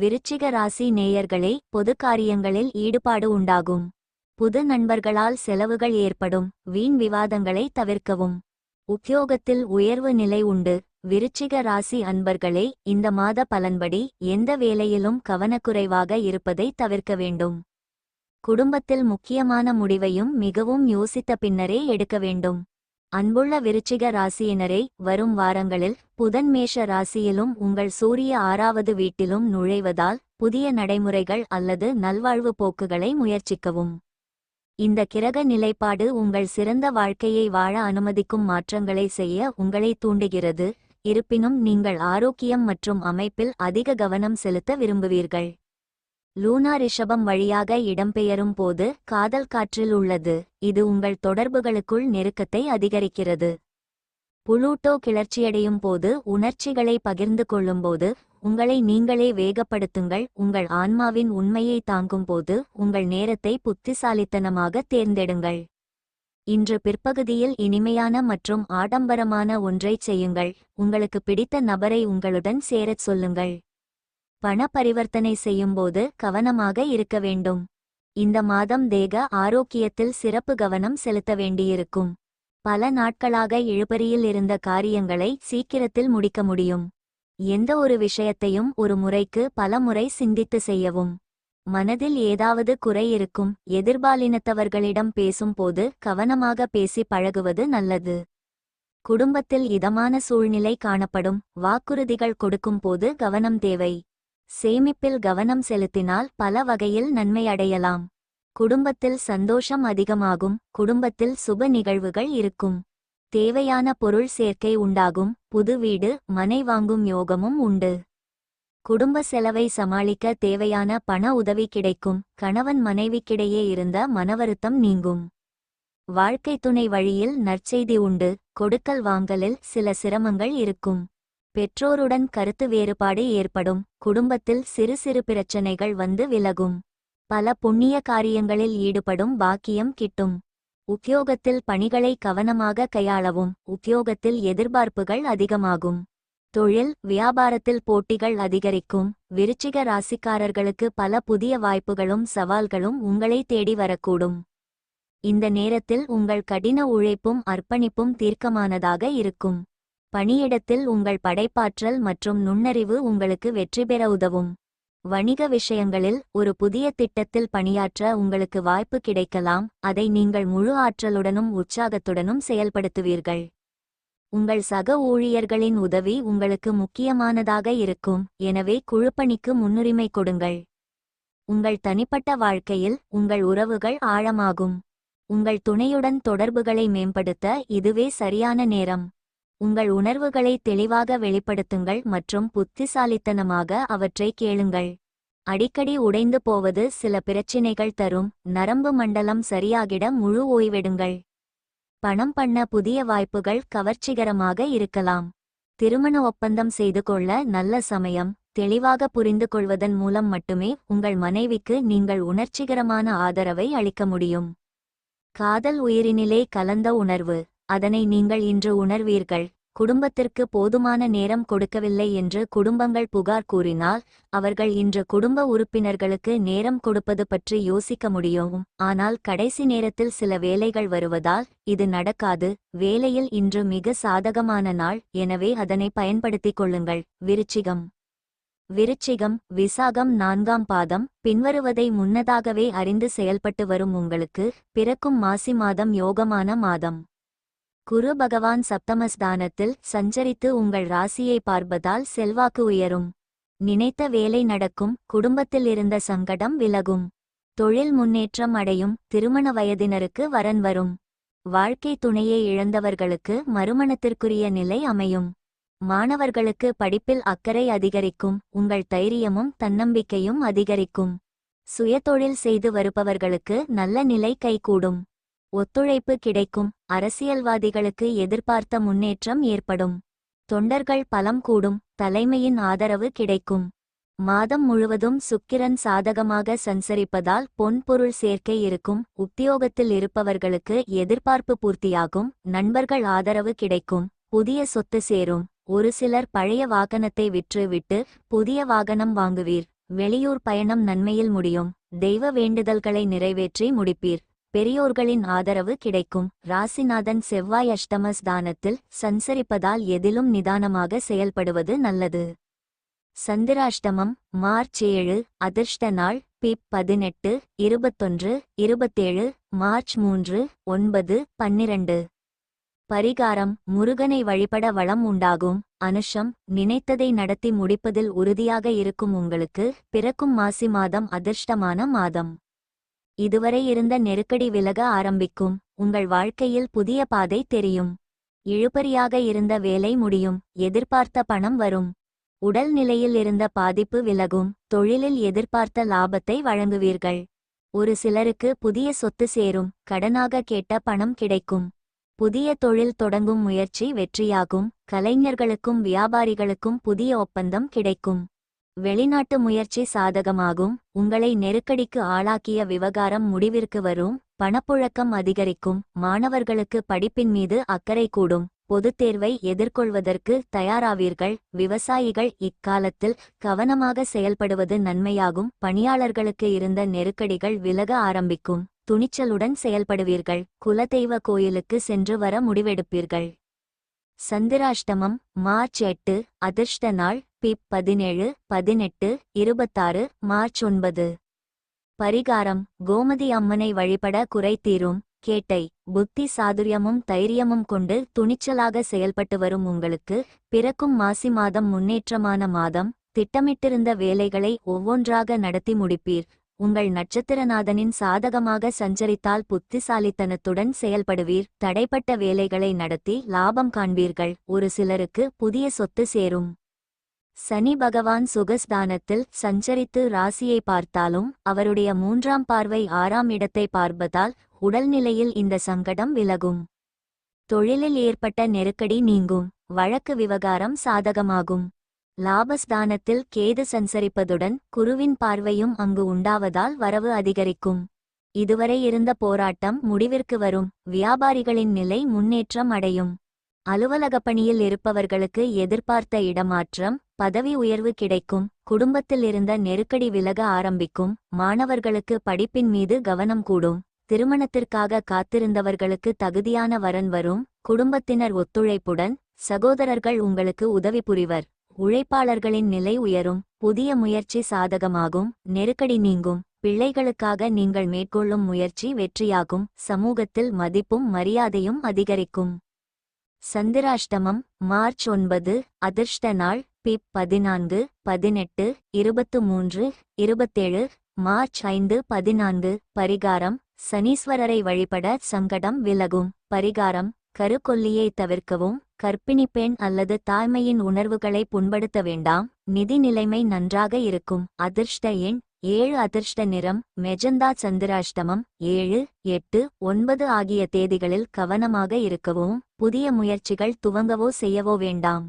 விருச்சிக ராசி நேயர்களே, பொது காரியங்களில் ஈடுபாடு உண்டாகும். புது நண்பர்களால் செலவுகள் ஏற்படும். வீண் விவாதங்களை தவிர்க்கவும். உத்தியோகத்தில் உயர்வு நிலை உண்டு. விருச்சிக ராசி அன்பர்களே, இந்த மாத பலன்படி எந்த வேலையிலும் கவனக்குறைவாக இருப்பதை தவிர்க்க வேண்டும். குடும்பத்தில் முக்கியமான முடிவையும் மிகவும் யோசித்த பின்னரே எடுக்க வேண்டும். அன்புள்ள விருச்சிக ராசியினரே, வரும் வாரங்களில் புதன் மேஷ ராசியிலும் உங்கள் சூரிய 6வது வீட்டிலும் நுழைவதால் புதிய நடைமுறைகள் அல்லது நல்வாழ்வு போக்குகளை முயற்சிக்கவும். இந்த கிரக நிலைப்பாடு உங்கள் சிறந்த வாழ்க்கையை வாழ அனுமதிக்கும் மாற்றங்களை செய்ய உங்களை தூண்டுகிறது. இருப்பினும் நீங்கள் ஆரோக்கியம் மற்றும் அமைப்பில் அதிக கவனம் செலுத்த விரும்புவீர்கள். லூனா ரிஷபம் வழியாக இடம்பெயரும் போது காதல் காற்றில் உள்ளது. இது உங்கள் தொடர்புகளுக்குள் நெருக்கத்தை அதிகரிக்கிறது. புளூட்டோ கிளர்ச்சியடையும் போது உணர்ச்சிகளை பகிர்ந்து கொள்ளும்போது உங்களை நீங்களே வேகப்படுத்துங்கள். உங்கள் ஆன்மாவின் உண்மையை தாங்கும் போது உங்கள் நேரத்தை புத்திசாலித்தனமாக தேர்ந்தெடுங்கள். இன்று பிற்பகுதியில் இனிமையான மற்றும் ஆடம்பரமான ஒன்றைச் செய்யுங்கள். உங்களுக்கு பிடித்த நபரை உங்களுடன் சேரச் சொல்லுங்கள். பண பரிவர்த்தனை செய்யும்போது கவனமாக இருக்க வேண்டும். இந்த மாதம் தேக ஆரோக்கியத்தில் சிறப்பு கவனம் செலுத்த வேண்டியிருக்கும். பல நாட்களாக இழுபறியில் இருந்த காரியங்களை சீக்கிரத்தில் முடிக்க முடியும். எந்த ஒரு விஷயத்தையும் ஒரு முறைக்கு பல முறை சிந்தித்து செய்யவும். மனதில் ஏதாவது குறை இருக்கும். எதிர்பாலினத்தவர்களிடம் பேசும்போது கவனமாக பேசி பழகுவது நல்லது. குடும்பத்தில் இதமான சூழ்நிலை காணப்படும். வாக்குறுதிகள் கொடுக்கும் போது கவனம் தேவை. சேமிப்பில் கவனம் செலுத்தினால் பல வகையில் நன்மை அடையலாம். குடும்பத்தில் சந்தோஷம் அதிகமாகும். குடும்பத்தில் சுப நிகழ்வுகள் இருக்கும். தேவையான பொருள் சேர்க்கை உண்டாகும். புது வீடு மனை வாங்கும் யோகமும் உண்டு. குடும்ப செலவை சமாளிக்க தேவையான பண உதவி கிடைக்கும். கணவன் மனைவிக்கிடையே இருந்த மனவருத்தம் நீங்கும். வாழ்க்கை துணை வழியில் நற்செய்தி உண்டு. கொடுக்கல் வாங்கலில் சில சிரமங்கள் இருக்கும். பெற்றோருடன் கருத்து வேறுபாடு ஏற்படும். குடும்பத்தில் சிறு சிறு பிரச்சனைகள் வந்து விலகும். பல புண்ணிய காரியங்களில் ஈடுபடும் பாக்கியம் கிட்டும். உத்தியோகத்தில் பணிகளை கவனமாக கையாளவும். உத்தியோகத்தில் எதிர்பார்ப்புகள் அதிகமாகும். தொழில் வியாபாரத்தில் போட்டிகள் அதிகரிக்கும். விருச்சிக ராசிக்காரர்களுக்கு பல புதிய வாய்ப்புகளும் சவால்களும் உங்களை தேடி வரக்கூடும். இந்த நேரத்தில் உங்கள் கடின உழைப்பும் அர்ப்பணிப்பும் தீர்க்கமானதாக இருக்கும். பணியிடத்தில் உங்கள் படைப்பாற்றல் மற்றும் நுண்ணறிவு உங்களுக்கு வெற்றி பெற உதவும். வணிக விஷயங்களில் ஒரு புதிய திட்டத்தில் பணியாற்ற உங்களுக்கு வாய்ப்பு கிடைக்கலாம். அதை நீங்கள் முழு ஆற்றலுடனும் உற்சாகத்துடனும் செயல்படுத்துவீர்கள். உங்கள் சக ஊழியர்களின் உதவி உங்களுக்கு முக்கியமானதாக இருக்கும். எனவே குழுப்பணிக்கு முன்னுரிமை கொடுங்கள். உங்கள் தனிப்பட்ட வாழ்க்கையில் உங்கள் உறவுகள் ஆழமாகும். உங்கள் துணையுடன் தொடர்புகளை மேம்படுத்த இதுவே சரியான நேரம். உங்கள் உணர்வுகளை தெளிவாக வெளிப்படுத்துங்கள் மற்றும் புத்திசாலித்தனமாக அவற்றை கேளுங்கள். அடிக்கடி உடைந்து போவது சில பிரச்சினைகள் தரும். நரம்பு மண்டலம் சரியாகிட முழு ஓய்வெடுங்கள். பணம் பண்ண புதிய வாய்ப்புகள் கவர்ச்சிகரமாக இருக்கலாம். திருமண ஒப்பந்தம் செய்து கொள்ள நல்ல சமயம். தெளிவாக புரிந்து கொள்வதன் மூலம் மட்டுமே உங்கள் மனைவிக்கு நீங்கள் உணர்ச்சிகரமான ஆதரவை அளிக்க முடியும். காதல் உயிரினிலே கலந்த உணர்வு. அதனை நீங்கள் இன்று உணர்வீர்கள். குடும்பத்திற்கு போதுமான நேரம் கொடுக்கவில்லை என்று குடும்பங்கள் புகார் கூறினால் அவர்கள் இன்று குடும்ப உறுப்பினர்களுக்கு நேரம் கொடுப்பது பற்றி யோசிக்க முடியும். ஆனால் கடைசி நேரத்தில் சில வேலைகள் வருவதால் இது நடக்காது. வேலையில் இன்று மிக சாதகமான நாள். எனவே அதனை பயன்படுத்திக் கொள்ளுங்கள். விருச்சிகம் விசாகம் 4ஆம் பாதம் பின்வருவதை முன்னதாகவே அறிந்து செயல்பட்டு வரும் உங்களுக்கு பிறக்கும் மாசி மாதம் யோகமான மாதம். குரு பகவான் சப்தமஸ்தானத்தில் சஞ்சரித்து உங்கள் ராசியை பார்ப்பதால் செல்வாக்கு உயரும். நினைத்த வேலை நடக்கும். குடும்பத்தில் இருந்த சங்கடம் விலகும். தொழில் முன்னேற்றம் அடையும். திருமண வயதினருக்கு வரன் வரும். வாழ்க்கை துணையை இழந்தவர்களுக்கு மறுமணத்திற்குரிய நிலை அமையும். மாணவர்களுக்கு படிப்பில் அக்கறை அதிகரிக்கும். உங்கள் தைரியமும் தன்னம்பிக்கையும் அதிகரிக்கும். சுயதொழில் செய்து வருபவர்களுக்கு நல்ல நிலை கைகூடும். ஒத்துழைப்பு கிடைக்கும். அரசியல்வாதிகளுக்கு எதிர்பார்த்த முன்னேற்றம் ஏற்படும். தொண்டர்கள் பலம் கூடும். தலைமையின் ஆதரவு கிடைக்கும். மாதம் முழுவதும் சுக்கிரன் சாதகமாக சஞ்சரிப்பதால் பொன்பொருள் சேர்க்கை இருக்கும். உத்தியோகத்தில் இருப்பவர்களுக்கு எதிர்பார்ப்பு பூர்த்தியாகும். நண்பர்கள் ஆதரவு கிடைக்கும். புதிய சொத்து சேரும். ஒரு சிலர் பழைய வாகனத்தை விற்றுவிட்டு புதிய வாகனம் வாங்குவீர். வெளியூர் பயணம் நன்மையில் முடியும். தெய்வ வேண்டுதல்களை நிறைவேற்றி முடிப்பீர். பெரியோர்களின் ஆதரவு கிடைக்கும். ராசிநாதன் செவ்வாய் அஷ்டம ஸ்தானத்தில் சஞ்சரிப்பதால் எதிலும் நிதானமாக செயல்படுவது நல்லது. சந்திராஷ்டமம் மார்ச் 7. அதிர்ஷ்ட நாள் பிப் 18, 21, 27, மார்ச் 3, 9, 12. பரிகாரம் முருகனை வழிபட வளம் உண்டாகும். அனுஷம் நினைத்ததை நடத்தி முடிப்பதில் உறுதியாக இருக்கும் உங்களுக்கு பிறக்கும் மாசி மாதம் அதிர்ஷ்டமான மாதம். இதுவரை இருந்த நெருக்கடி விலக ஆரம்பிக்கும். உங்கள் வாழ்க்கையில் புதிய பாதை தெரியும். இழுபறியாக இருந்த வேலை முடியும். எதிர்பார்த்த பணம் வரும். உடல் நிலையில் இருந்த பாதிப்பு விலகும். தொழிலில் எதிர்பார்த்த லாபத்தை வழங்குவீர்கள். ஒரு சிலருக்கு புதிய சொத்து சேரும். கடனாக கேட்ட பணம் கிடைக்கும். புதிய தொழில் தொடங்கும் முயற்சி வெற்றியாகும். கலைஞர்களுக்கும் வியாபாரிகளுக்கும் புதிய ஒப்பந்தம் கிடைக்கும். வெளிநாட்டு முயற்சி சாதகமாகும். உங்களை நெருக்கடிக்கு ஆளாக்கிய விவகாரம் முடிவிற்கு வரும். பணப்புழக்கம் அதிகரிக்கும். மாணவர்களுக்கு படிப்பின் மீது அக்கறை கூடும். பொதுத் தேர்வை எதிர்கொள்வதற்கு தயாராவீர்கள். விவசாயிகள் இக்காலத்தில் கவனமாக செயல்படுவது நன்மையாகும். பணியாளர்களுக்கு இருந்த நெருக்கடிகள் விலக ஆரம்பிக்கும். துணிச்சலுடன் செயல்படுவீர்கள். குலதெய்வ கோயிலுக்கு சென்று வர முடிவெடுப்பீர்கள். சந்திராஷ்டமம் மார்ச் 8. அதிர்ஷ்ட நாள் பிப் 17, 18, 26, மார்ச் 9. பரிகாரம் கோமதி அம்மனை வழிபட குறை தீரும். கேட்டை புத்தி சாதுரியமும் தைரியமும் கொண்டு துணிச்சலாக செயல்பட்டு வரும் உங்களுக்கு பிறக்கும் மாசி மாதம் முன்னேற்றமான மாதம். திட்டமிட்டிருந்த வேலைகளை ஒவ்வொன்றாக நடத்தி முடிப்பீர். உங்கள் நட்சத்திரநாதனின் சாதகமாக சஞ்சரித்தால் புத்திசாலித்தனத்துடன் செயல்படுவீர். தடைப்பட்ட வேலைகளை நடத்தி லாபம் காண்பீர்கள். ஒரு சிலருக்கு புதிய சொத்து சேரும். சனி பகவான் சுகஸ்தானத்தில் சஞ்சரித்து ராசியை பார்த்தாலும் அவருடைய 3ஆம் பார்வை 6ஆம் இடத்தை பார்ப்பதால் உடல்நிலையில் இந்த சங்கடம் விலகும். தொழிலில் ஏற்பட்ட நெருக்கடி நீங்கும். வழக்கு விவகாரம் சாதகமாகும். லாபஸ்தானத்தில் கேது சஞ்சரிப்பதுடன் குருவின் பார்வையும் அங்கு உண்டாவதால் வரவு அதிகரிக்கும். இதுவரை இருந்த போராட்டம் முடிவிற்கு வரும். வியாபாரிகளின் நிலை முன்னேற்றம் அடையும். அலுவலக பணியில் இருப்பவர்களுக்கு எதிர்பார்த்த இடமாற்றம் பதவி உயர்வு கிடைக்கும். குடும்பத்தில் இருந்த நெருக்கடி விலக ஆரம்பிக்கும். மாணவர்களுக்கு படிப்பின் மீது கவனம் கூடும். திருமணத்திற்காக காத்திருந்தவர்களுக்கு தகுதியான வரன் வரும். குடும்பத்தினர் ஒத்துழைப்புடன் சகோதரர்கள் உங்களுக்கு உதவி புரிவர். உழைப்பாளர்களின் நிலை உயரும். புதிய முயற்சி சாதகமாகும். நெருக்கடி நீங்கும். பிள்ளைகளுக்காக நீங்கள் மேற்கொள்ளும் முயற்சி வெற்றியாகும். சமூகத்தில் மதிப்பும் மரியாதையும் அதிகரிக்கும். சந்திராஷ்டமம் மார்ச் 9. அதிர்ஷ்ட நாள் பிப் 14, 18, 23, 27, மார்ச் 5, 14. பரிகாரம் சனீஸ்வரரை வழிபட சங்கடம் விலகும். பரிகாரம் கருக்கொல்லியை தவிர்க்கவும். கர்ப்பிணி பெண் அல்லது தாய்மையின் உணர்வுகளை புண்படுத்த வேண்டாம். நிதி நிலைமை நன்றாக இருக்கும். அதிர்ஷ்ட எண் 7. அதிர்ஷ்ட நிறம் மெஜந்தா. சந்திராஷ்டமம் 7, 8, 9 ஆகிய தேதிகளில் கவனமாக இருக்கவும். புதிய முயற்சிகள் துவங்கவோ செய்யவோ வேண்டாம்.